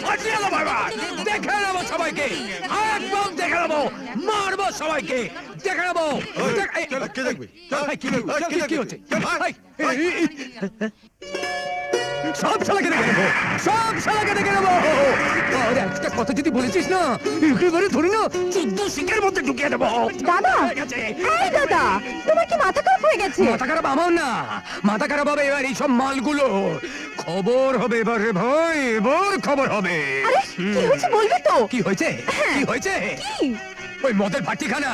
ফাটিয়ে দেবো এবার, দেখে নেবো সবাইকে, একদম দেখে নেবো, মারবো সবাইকে, দেখে নেবো। কে দেখবে? কি হচ্ছে? সব শালাকে দেখে নেবো, সব শালাকে দেখে নেবো। আর একটা কথা যদি বলেছিস না, একেবারে ধরে না 14 শিকের মধ্যে ঢুকিয়ে দেবো। দাদা, হয়ে গেছে। এই দাদা, তোমার কি মাথা খারাপ হয়ে গেছে? মাথা খারাপ আমার না, মাথা খারাপ হবে এবার এইসব মালগুলো। খবর হবে এবার রে ভাই, এবার খবর হবে। আরে কি হয়েছে বলবে তো? কি হয়েছে? কি হয়েছে? কি? ওই মদের ভাটিখানা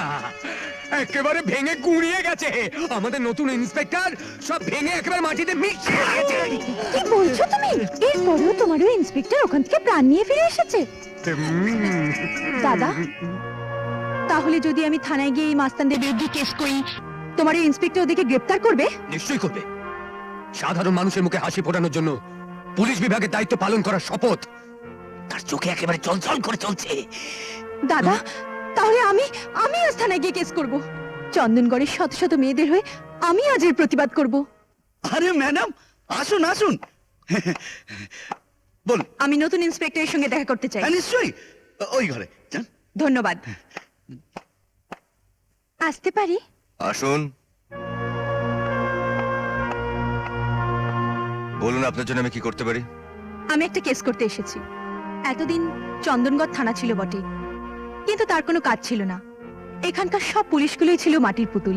একেবারে ভেঙে গুঁড়িয়ে গেছে। আমাদের নতুন ইন্সপেক্টর সব ভেঙে একেবারে মাটিতে মিশিয়ে দিয়েছে। কি বলছো তুমি? এরপরেও তোমার ওই ইন্সপেক্টর ওখান থেকে প্রাণ নিয়ে ফিরে এসেছে? দাদা, তাহলে যদি আমি থানায় গিয়ে এই মাস্তানদের বিরুদ্ধে কেস করি, তোমার ওই ইন্সপেক্টর ওদেরকে গ্রেফতার করবে? নিশ্চয়ই করবে। সাধারণ মানুষের মুখে হাসি ফোটানোর জন্য পুলিশ বিভাগের দায়িত্ব পালন করার শপথ তার চোখে একেবারে চলচল করে চলছে। দাদা, তাহলে আমি আজ থানায় গিয়ে কেস করব। চন্দনগড়ের শত শত মেয়েদের হয়ে আমি আজ এর প্রতিবাদ করব। আরে ম্যাডাম, আসুন আসুন। বল। আমি নতুন ইন্সপেক্টরের সঙ্গে দেখা করতে চাই। নিশ্চয়ই, ওই ঘরে যান। ধন্যবাদ। আসতে পারি? আসুন, বলুন আপনার জন্য আমি কি করতে পারি? আমি একটা কেস করতে এসেছি। এতদিন চন্দনগড় থানা ছিল বটে, কিন্তু তার কোনো কাজ ছিল না। এখানকার সব পুলিশগুলোই ছিল মাটির পুতুল।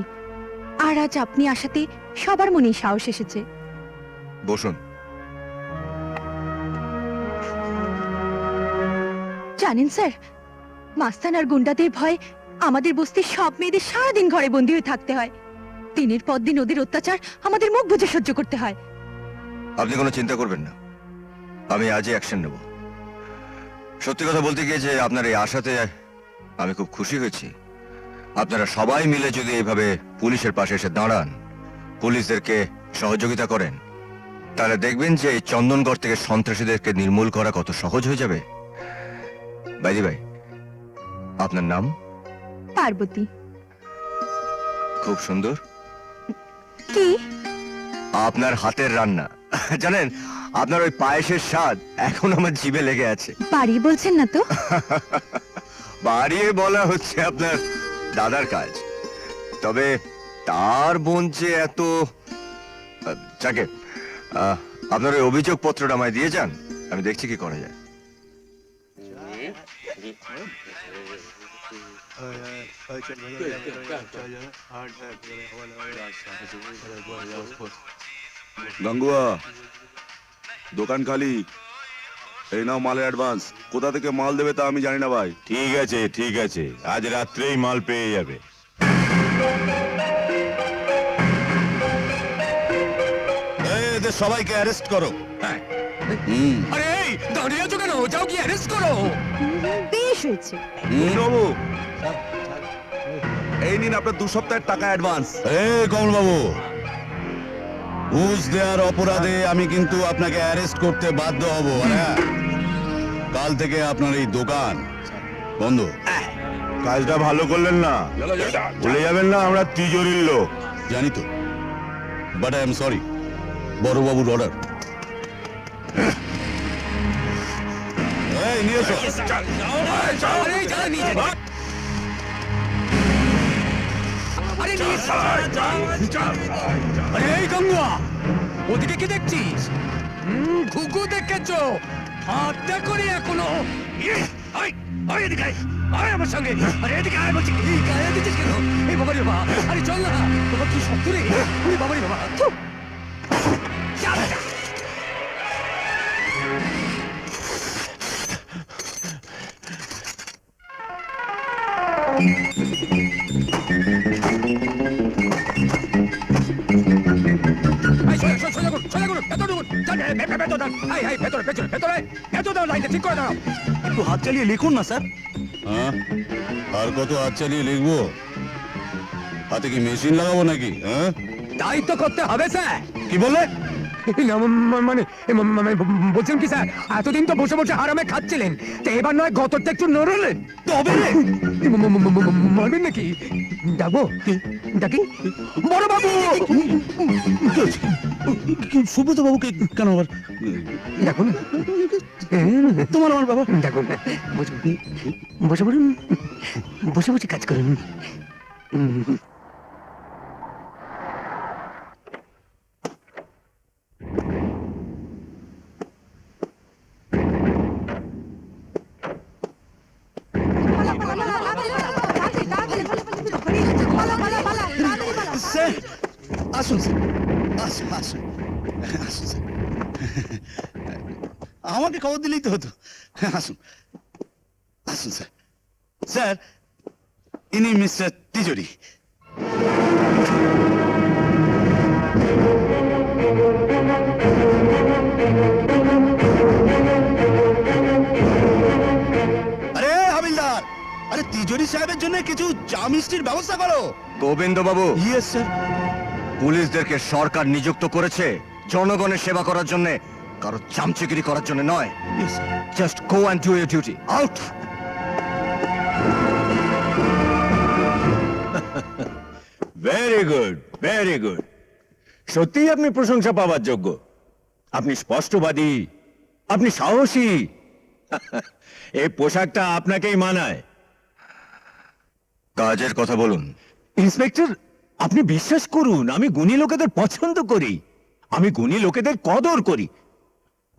আর আজ আপনি আসাতে সবার মনেই সাহস এসেছে। বসুন। জানেন স্যার, মাস্তান আর গুন্ডাদের ভয় আমাদের বস্তির সব মেয়েদের সারাদিন ঘরে বন্দী হয়ে থাকতে হয়। দিনের পর দিন ওদের অত্যাচার আমাদের মুখ বুজে সহ্য করতে হয়। আপনি কোনো চিন্তা করবেন না, আমি আজই অ্যাকশন নেব। সত্যি কথা বলতে গিয়ে যে আপনার এই আশাতে আমি খুব খুশি হয়েছি। আপনারা সবাই মিলে যদি এইভাবে পুলিশের পাশে এসে দাঁড়ান, পুলিশদেরকে সহযোগিতা করেন, তাহলে দেখবেন যে এই চন্দনগড় থেকে সন্ত্রাসীদেরকে নির্মূল করা কত সহজ হয়ে যাবে। বাইদি ভাই, আপনার নাম? পার্বতী। খুব সুন্দর। কি? আপনার হাতের রান্না, জানেন আপনার ওই পায়েসের স্বাদ এখন আমার জিভে লেগে আছে। বাড়ি বলছেন না তো? বাড়িয়ে বলা হচ্ছে আপনার দাদার কাজ, তবে তার বোন যে এত যাকে আপনার ওই অভিযোগ পত্রটা আমায় দিয়ে যান, আমি দেখছি কি করা যায়। গাঙ্গুয়া, দোকান খালি। এই নাও মালের অ্যাডভান্স। কোথা থেকে মাল দেবে তা আমি জানি না ভাই। ঠিক আছে ঠিক আছে, আজ রাত্রেই মাল পেয়ে যাবে। এদের সবাইকে অ্যারেস্ট করো। আরে এই দাঁড়িয়ে আছো কেন? যাও গিয়ে অ্যারেস্ট করো। বেশ হয়েছে। বাবু, এই নিন আপনার 2 সপ্তাহের টাকা অ্যাডভান্স। কমল বাবু, ঘুষ দেওয়ার অপরাধে আমি কিন্তু আপনাকে অ্যারেস্ট করতে বাধ্য হব। হ্যাঁ, কাল থেকে আপনার এই দোকান বন্ধ। কাজটা ভালো করলেন না, ভুলে যাবেন না আমরা তিজোরির লোক। জানি তো, বাট আই এম সরি। বড়বাবুর অর্ডার। নিয়ে এসো। আরে যা নিয়ে যা। আরে নিয়ে আরে এই গঙ্গুয়া, ওদিকে কি দেখছিস? ঘুঘু দেখেছো? হাতটা করে এখনো। এদিকে আয় আমার সঙ্গে। আরে এদিকে আয় বলছি। এই গায়ে দিচ্ছিস কেন? এই বাবারি বাবা, আরে চল না। বাবা কি শক্ত রে। ওই বাবারি বাবা। একটু হাত চালিয়ে লিখুন না স্যার। হ্যাঁ, আর কত হাত চালিয়ে লিখবো? হাতে কি মেশিন লাগাবো নাকি? হ্যাঁ, তাই তো করতে হবে স্যার। কি বললে? না, মানে বলছেন কি স্যার, এতদিন তো বসে বসে হারামে খাচ্ছিলেন, তো এবার নয় গতরটা একটু নড়লেন তবে রে মারবেন নাকি? ডাকবো? ডাকি? বড় বাবু! সুব্রত বাবুকে কেন আবার দেখুন তোমার আমার বাবা দেখুন, বসে বসে পড়ুন, বসে বসে কাজ করুন। স্যার আসুন স্যার আসুন আসুন আসুন স্যার আমাকে খবর দিলেই তো হতো আসুন আসুন স্যার স্যার ইনি মিস্টার তিজোরি আরে হাবিলদার আরে তিজোরি সাহেবের জন্য কিছু চা মিষ্টির ব্যবস্থা করো গোবিন্দ বাবু, ইয়েস স্যার পুলিশদেরকে সরকার নিযুক্ত করেছে জনগণের সেবা করার জন্য, কারো চামচিগিরি করার জন্য নয়। Yes sir just go and do your duty. Out! Very good, very good. সত্যিই আপনি প্রশংসা পাওয়ার যোগ্য। আপনি স্পষ্টবাদী, আপনি সাহসী। এই পোশাকটা আপনাকেই মানায়। কাজের কথা বলুন। ইন্সপেক্টর, আপনি বিশ্বাস করুন, আমি গুণী লোকেদের পছন্দ করি, আমি গুণী লোকেদের কদর করি।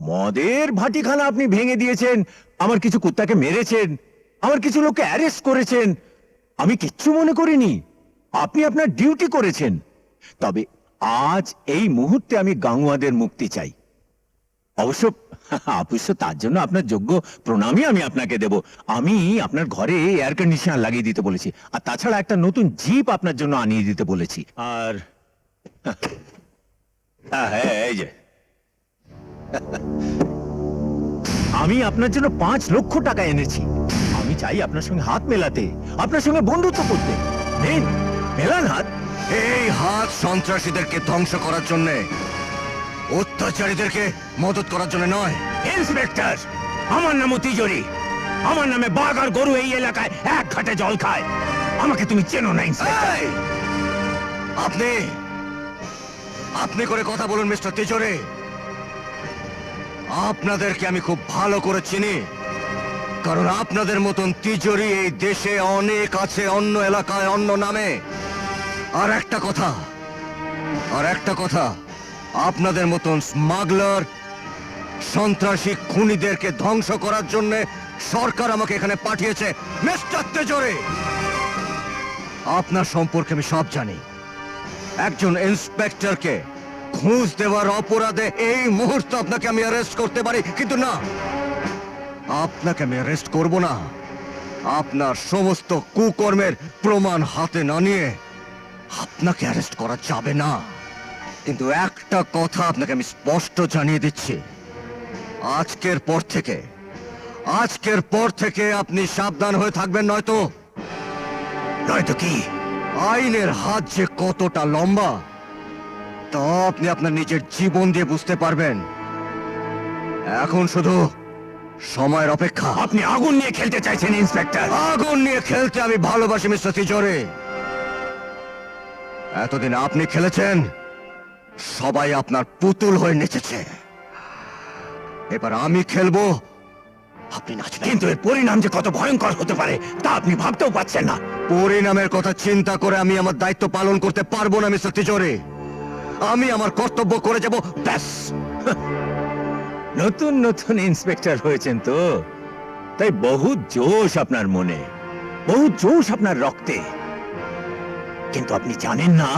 মদের ভাটিখানা আপনি ভেঙে দিয়েছেন, আমার কিছু কুত্তাকে মেরেছেন, আমার কিছু লোককে অ্যারেস্ট করেছেন, আমি কিচ্ছু মনে করিনি। আপনি আপনার ডিউটি করেছেন। তবে আজ এই মুহূর্তে আমি গাঙ্গুয়াদের মুক্তি চাই। অবশ্য তার জন্য আপনার যোগ্য প্রণামই আমি আপনাকে দেব। আমি আপনার ঘরে এয়ার কন্ডিশনার লাগিয়ে দিতে বলেছি, আর তাছাড়া একটা নতুন জিপ আপনার জন্য আনিয়ে দিতে বলেছি। আর হ্যাঁ, এই যে আমি আপনার জন্য 5 লক্ষ টাকা এনেছি। আমি চাই আপনার সঙ্গে হাত মেলাতে, আপনার সঙ্গে বন্ধুত্ব করতে। নিন, মেলান হাত। এই হাত সন্ত্রাসীদেরকে ধ্বংস করার জন্য, অত্যাচারীদেরকে মদত করার জন্য নয়। ইন্সপেক্টর, আমার নামও তিজোরি, আমার নামে বাঘ আর গরু এই এলাকায় এক ঘাটে জল খায়। আমাকে তুমি চেনো না ইন্সপেক্টর। এই! আপনি আপনি করে কথা বলুন মিস্টার তিজোরি। আপনাদেরকে আমি খুব ভালো করে চিনি, কারণ আপনাদের মতন তিজোরি এই দেশে অনেক আছে, অন্য এলাকায় অন্য নামে। আর একটা কথা, আপনাদের মতন স্মাগলার, সন্ত্রাসী, খুনিদেরকে ধ্বংস করার জন্য সরকার আমাকে এখানে পাঠিয়েছে। মিস্টার তিজোরি, আপনার সম্পর্কে আমি সব জানি। একজন ইন্সপেক্টরকে ঘুষ দেওয়ার অপরাধে এই মুহূর্তে আপনাকে আমি অ্যারেস্ট করতে পারি, কিন্তু না, আপনাকে আমি অ্যারেস্ট করব না। আপনার সমস্ত কুকর্মের প্রমাণ হাতে না নিয়ে আপনাকে অ্যারেস্ট করা যাবে না। কিন্তু একটা কথা আপনাকে আমি স্পষ্ট জানিয়ে দিচ্ছি, আজকের পর থেকে আপনি সাবধান হয়ে থাকবেন, নয়তো কি আইনের হাত যে কতটা লম্বা তা আপনি আপনার নিজের জীবন দিয়ে বুঝতে পারবেন। এখন শুধু সময়ের অপেক্ষা। আপনি আগুন নিয়ে খেলতে চাইছেন ইন্সপেক্টর। আগুন নিয়ে খেলতে আমি ভালোবাসি মিস্টার তিজোরি। এতদিন আপনি খেলেছেন, সবাই আপনার পুতুল হয়ে নেচেছে। এবার আমি খেলবো, আপনি নাচবেন। কিন্তু এর পরিণাম যে কত ভয়ঙ্কর হতে পারে তা আপনি ভাবতেও পারছেন না। পরিণামের কথা চিন্তা করে আমি আমার দায়িত্ব পালন করতে পারবো না মিস্টার তিজোরি। আমি আমার কর্তব্য করে যাব, ব্যাস। নতুন নতুন ইন্সপেক্টর হয়েছেন তো, তাই বহু জোশ আপনার মনে, বহু জোশ আপনার রক্তে। কিন্তু আপনি জানেন না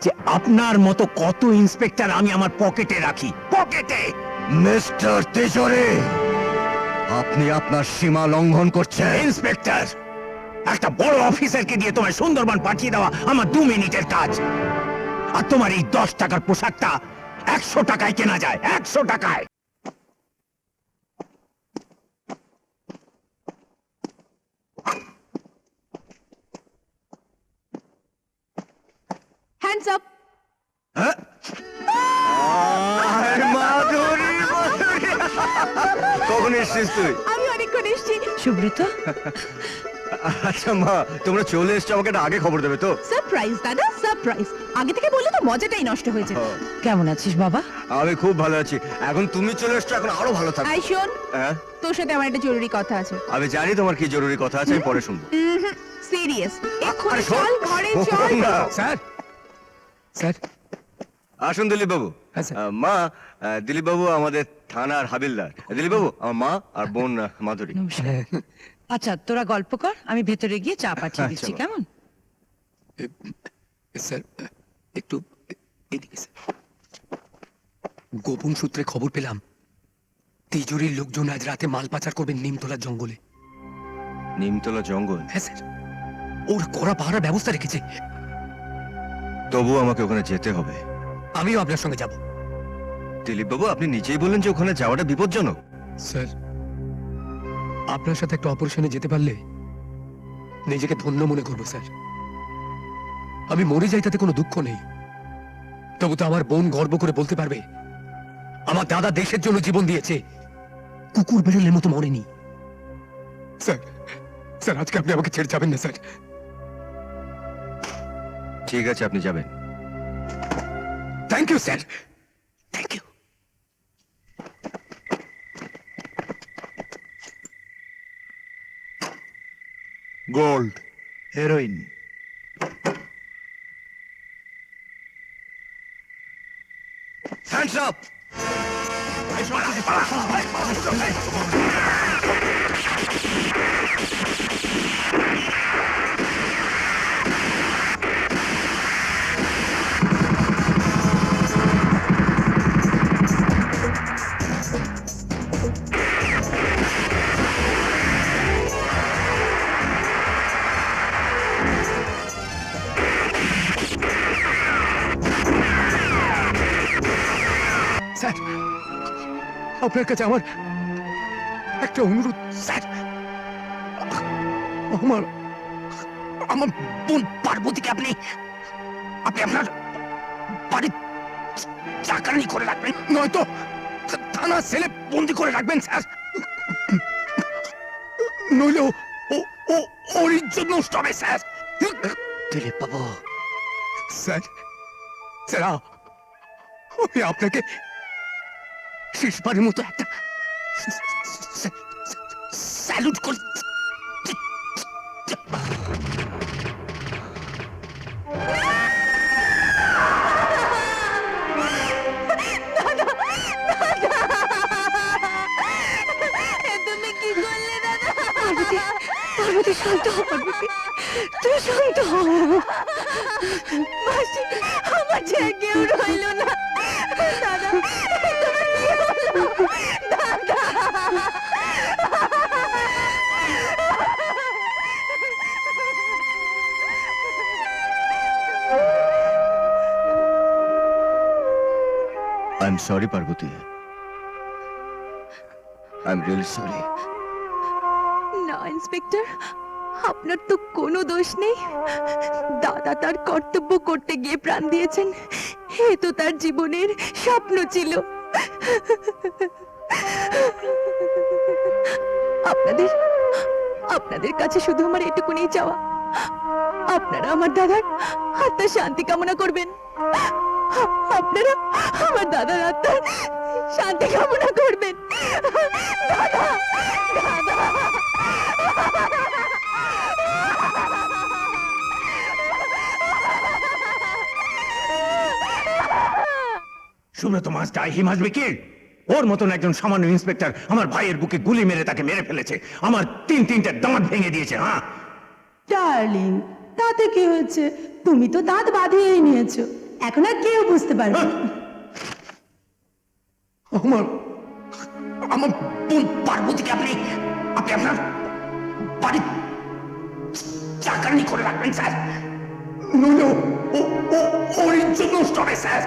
যে আপনার মতো কত ইন্সপেক্টর আমি আমার পকেটে রাখি, পকেটে। মিস্টার তিজোরি, আপনি আপনার সীমা লঙ্ঘন করছেন। ইন্সপেক্টর, একটা বড় অফিসারকে দিয়ে তোমায় সুন্দরবন পাঠিয়ে দেওয়া আমার 2 মিনিটের কাজ। আর তোমার এই 10 টাকার পোশাকটা 100 টাকায় কেনা যায়, 100 টাকায়। Hands up. আহ, কখন এসছিস তুই? আমি অনেকক্ষণ এসেছি। সুব্রত, আচ্ছা মা, তোমরা চলে এসছো, আমাকে একটা আগে খবর দেবে তো? সারপ্রাইজ দাদা, সারপ্রাইজ। আগে থেকে বললে তো মজাটাই নষ্ট হয়ে যেত। কেমন আছিস বাবা? আমি খুব ভালো আছি। এখন তুমি চলে এসছো, এখন আরো ভালো থাকবে। আই শোন, হ্যাঁ, তোর সাথে আমার একটা জরুরি কথা আছে। আমি জানি তোমার কি জরুরি কথা আছে, আমি পরে শুনবো। সিরিয়াস। আরে এক্ষুনি শোন, চল, ঘরে চল। শোন না। স্যার স্যার আসুন দিলীপ বাবু। হ্যাঁ, স্যার। মা, দিলীপ বাবু আমাদের থানার হাবিলদার। দিলীপ বাবু, আমার মা আর বোন মাধুরী। আচ্ছা তোরা গল্প কর, আমি ভেতরে গিয়ে চা পাঠিয়ে দিচ্ছি, বাবা। কেমন? স্যার একটু এদিকে স্যার। গোপন সূত্রে খবর পেলাম তিজোরির লোকজন আজ রাতে মাল পাচার করবেন নিমতলার জঙ্গলে। নিমতলা জঙ্গল? হ্যাঁ স্যার, ওরা কড়া পাহারার ব্যবস্থা রেখেছে। তবু আমাকে ওখানে যেতে হবে। আমিও আপনার সঙ্গে যাব। দিলীপ বাবু, আপনি নিজেই বললেন যে ওখানে যাওয়াটা বিপজ্জনক। স্যার, আপনার সাথে একটা অপারেশনে যেতে পারলে নিজেকে ধন্য মনে করবো স্যার। আমি মরে যাই তাতে কোনো দুঃখ নেই, তবু তো আমার বোন গর্ব করে বলতে পারবে আমার দাদা দেশের জন্য জীবন দিয়েছে, কুকুর বেড়ালের মতো মরেনি। স্যার, স্যার আজকে আপনি আমাকে ছেড়ে যাবেন না স্যার। ঠিক আছে, আপনি যাবেন। Thank you sir, thank you. Gold, heroin. Hands up! Sir, আপনার কাছে আমার একটা অনুরোধ স্যার। আমার আমার বোন পার্বতীকে আপনি আপনি আপনার বাড়ির চাকরানি করে রাখবেন, নয়তো থানা সেলে বন্দি করে রাখবেন স্যার। নইলে ওর ইজ্জত নষ্ট হবে স্যার। দিলীপ বাবু, স্যার, স্যার আমি আপনাকে শেষবারের মতো একটা স্যালুট করি। তুমি কি করলে দাদা? পার্বতী, পার্বতী শান্ত হও। পার্বতী, তুমি শান্ত হও। মাসি, আমার যে আর কেউ রইল না। দাদা, তোমার কি হলো? দাদা। I am sorry Parvati, I am really sorry. না ইন্সপেক্টর, আপনার তো কোনো দোষ নেই। দাদা তার কর্তব্য করতে গিয়ে প্রাণ দিয়েছেন, এ তো তার জীবনের স্বপ্ন ছিল। আপনাদের আপনাদের কাছে শুধু আমার এটুকুনি চাওয়া, আপনারা আমার দাদার আত্মার শান্তি কামনা করবেন। আপনারা আমার দাদার আত্মার শান্তি কামনা করবেন। দাদা, দাদা। Subrata master, he must be killed. ওর মতন একজন সামান্য ইন্সপেক্টর আমার ভাইয়ের বুকে গুলি মেরে তাকে মেরে ফেলেছে, আমার তিনটে দাঁত ভেঙে দিয়েছে। হ্যাঁ ডার্লিং, তাতে কি হয়েছে? তুমি তো দাঁত বাঁধিয়েই নিয়েছো, এখন আর কেউ বুঝতে পারবে না। আমার আমার বোন পার্বতীকে আপনি আপনি আপনার বাড়ির চাকরানি করে রাখবেন স্যার, নইলে ওর ইজ্জত নষ্ট হবে স্যার।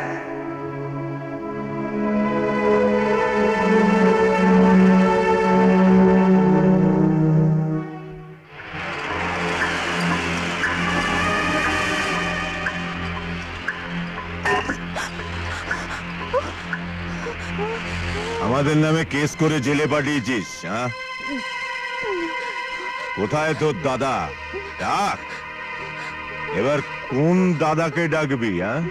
আমাদের নামে কেস করে জেলে পাঠিয়েছিস, হ্যাঁ? কোথায় তোর দাদা? ডাক। এবার কোন দাদাকে ডাকবি, হ্যাঁ?